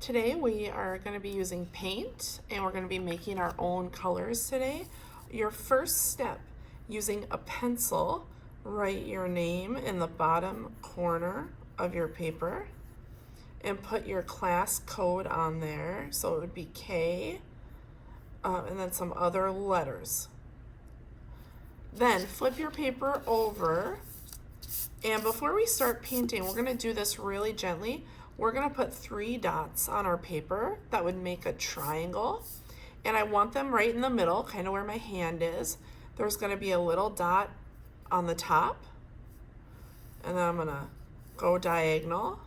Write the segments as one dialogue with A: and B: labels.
A: Today we are going to be using paint and we're going to be making our own colors today. Your first step, using a pencil, write your name in the bottom corner of your paper and put your class code on there. So it would be K and then some other letters. Then flip your paper over, and before we start painting, we're going to do this really gently. We're going to put 3 dots on our paper that would make a triangle, and I want them right in the middle, kind of where my hand is. There's going to be a little dot on the top, and then I'm going to go diagonal,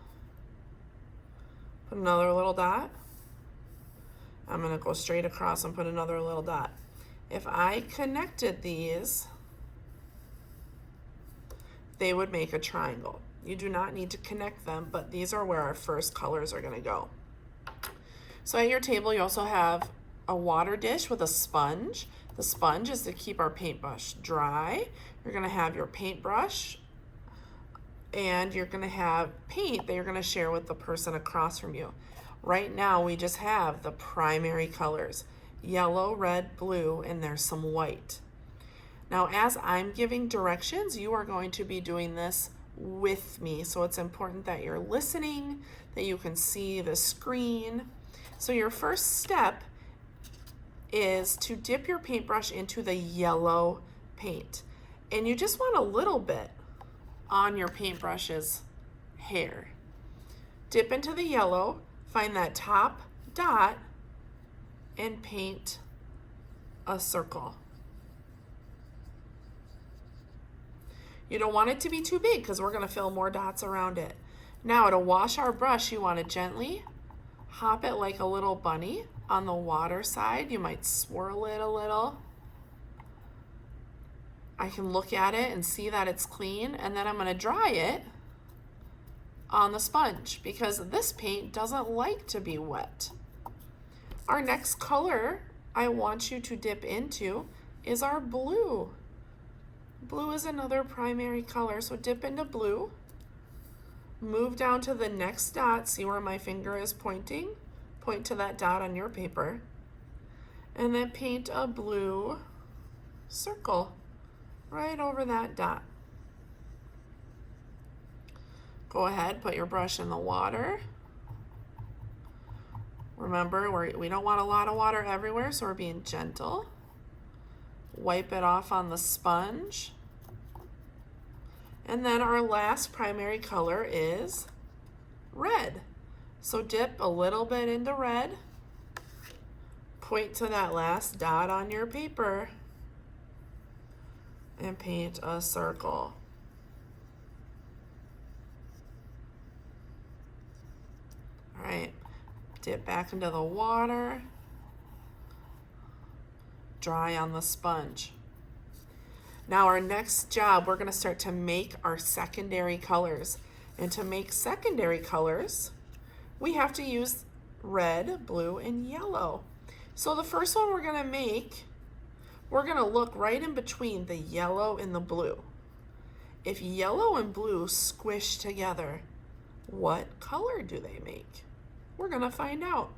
A: put another little dot. I'm going to go straight across and put another little dot. If I connected these, they would make a triangle. You do not need to connect them, but these are where our first colors are going to go. So at your table, you also have a water dish with a sponge. The sponge is to keep our paintbrush dry. You're going to have your paintbrush, and you're going to have paint that you're going to share with the person across from you. Right now, we just have the primary colors, yellow, red, blue, and there's some white. Now, as I'm giving directions, you are going to be doing this with me. So it's important that you're listening, that you can see the screen. So your first step is to dip your paintbrush into the yellow paint. And you just want a little bit on your paintbrush's hair. Dip into the yellow, find that top dot, and paint a circle. You don't want it to be too big because we're going to fill more dots around it. Now, to wash our brush, you want to gently hop it like a little bunny on the water side. You might swirl it a little. I can look at it and see that it's clean, and then I'm going to dry it on the sponge because this paint doesn't like to be wet. Our next color I want you to dip into is our blue. Blue is another primary color, so dip into blue. Move down to the next dot, see where my finger is pointing? Point to that dot on your paper. And then paint a blue circle right over that dot. Go ahead, put your brush in the water. Remember, we don't want a lot of water everywhere, so we're being gentle. Wipe it off on the sponge. And then our last primary color is red. So dip a little bit into red. Point to that last dot on your paper and paint a circle. All right, dip back into the water. Dry on the sponge. Now our next job, we're going to start to make our secondary colors. And to make secondary colors, we have to use red, blue, and yellow. So the first one we're going to make, we're going to look right in between the yellow and the blue. If yellow and blue squish together, what color do they make? We're going to find out.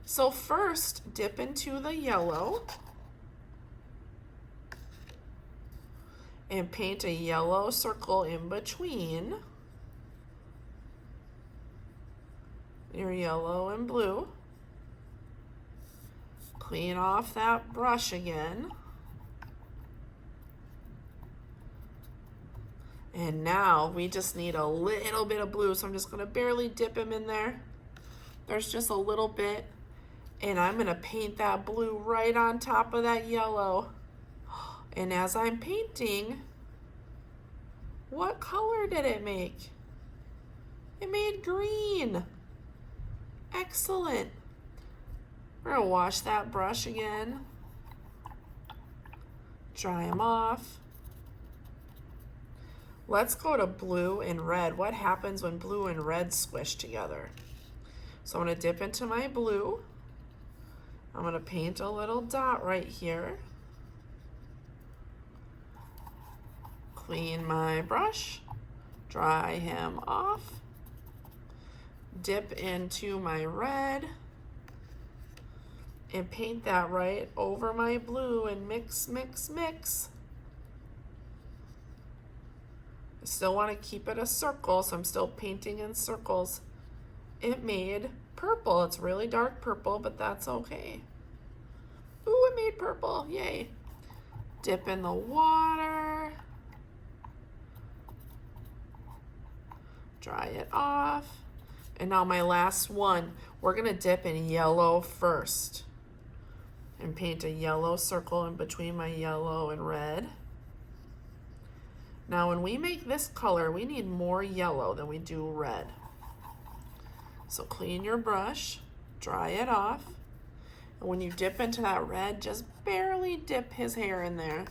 A: So first, dip into the yellow and paint a yellow circle in between your yellow and blue. Clean off that brush again. And now we just need a little bit of blue, so I'm just going to barely dip him in there. There's just a little bit. And I'm going to paint that blue right on top of that yellow. And as I'm painting, what color did it make? It made green. Excellent. We're going to wash that brush again. Dry them off. Let's go to blue and red. What happens when blue and red squish together? So I'm going to dip into my blue. I'm going to paint a little dot right here. Clean my brush, dry him off. dip into my red and paint that right over my blue and mix, mix, mix. I still want to keep it a circle, so I'm still painting in circles. It made purple. It's really dark purple, but that's okay. Ooh, it made purple. Yay. Dip in the water. Dry it off. And now my last one, we're going to dip in yellow first and paint a yellow circle in between my yellow and red. Now when we make this color, we need more yellow than we do red. So clean your brush, dry it off, and when you dip into that red, just barely dip his hair in there.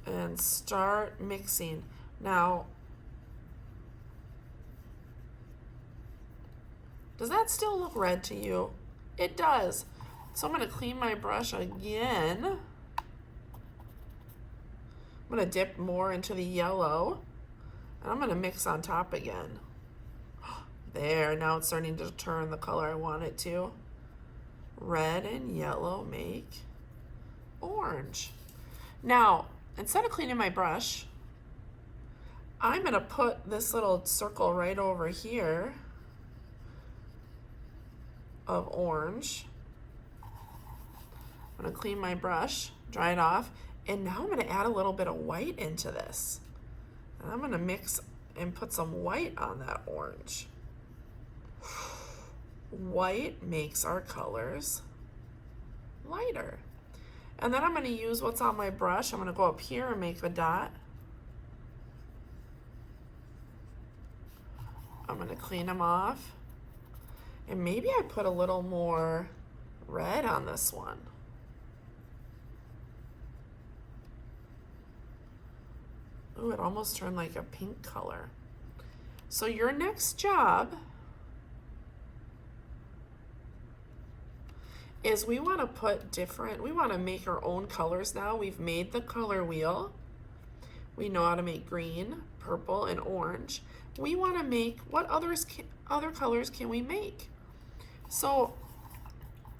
A: And start mixing. Now, does that still look red to you? It does. So I'm going to clean my brush again. I'm going to dip more into the yellow. And I'm going to mix on top again. There, now it's starting to turn the color I want it to. Red and yellow make orange. Now, instead of cleaning my brush, I'm going to put this little circle right over here of orange. I'm going to clean my brush, dry it off, and now I'm going to add a little bit of white into this. And I'm going to mix and put some white on that orange. White makes our colors lighter. And then I'm going to use what's on my brush. I'm going to go up here and make a dot. I'm going to clean them off. And maybe I put a little more red on this one. Ooh, it almost turned like a pink color. So your next job is we want to make our own colors now. We've made the color wheel. We know how to make green, purple, and orange. We want to make, what other colors can we make? So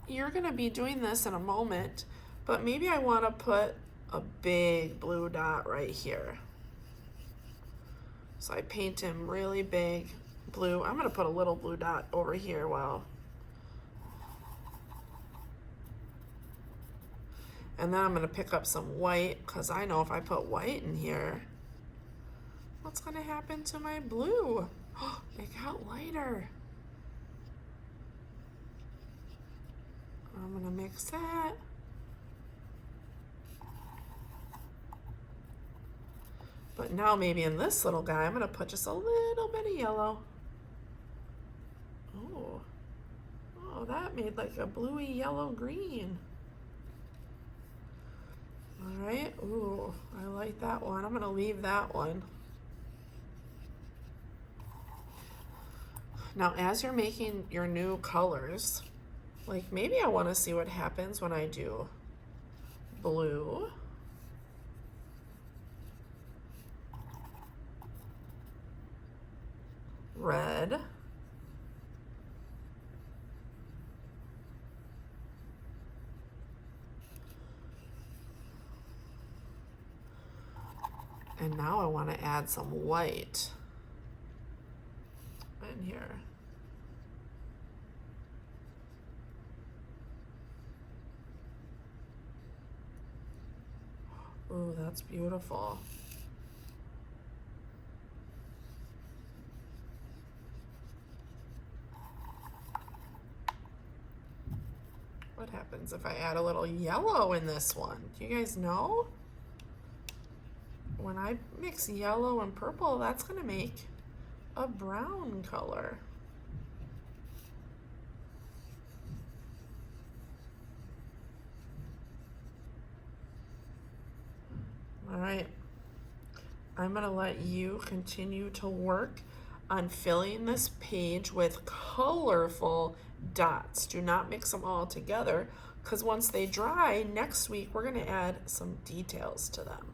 A: you're going to be doing this in a moment, but maybe I want to put a big blue dot right here. So I paint him really big blue. I'm going to put a little blue dot over here while. And then I'm going to pick up some white, because I know if I put white in here, what's going to happen to my blue? Oh, it got lighter. I'm going to mix that. But now maybe in this little guy, I'm going to put just a little bit of yellow. Oh, that made like a bluey yellow green. All right, ooh, I like that one. I'm going to leave that one. Now, as you're making your new colors, like maybe I want to see what happens when I do blue. Red. And now I want to add some white in here. Ooh, that's beautiful. What happens if I add a little yellow in this one? Do you guys know? When I mix yellow and purple, that's going to make a brown color. All right, I'm going to let you continue to work on filling this page with colorful dots. Do not mix them all together, because once they dry, next week we're going to add some details to them.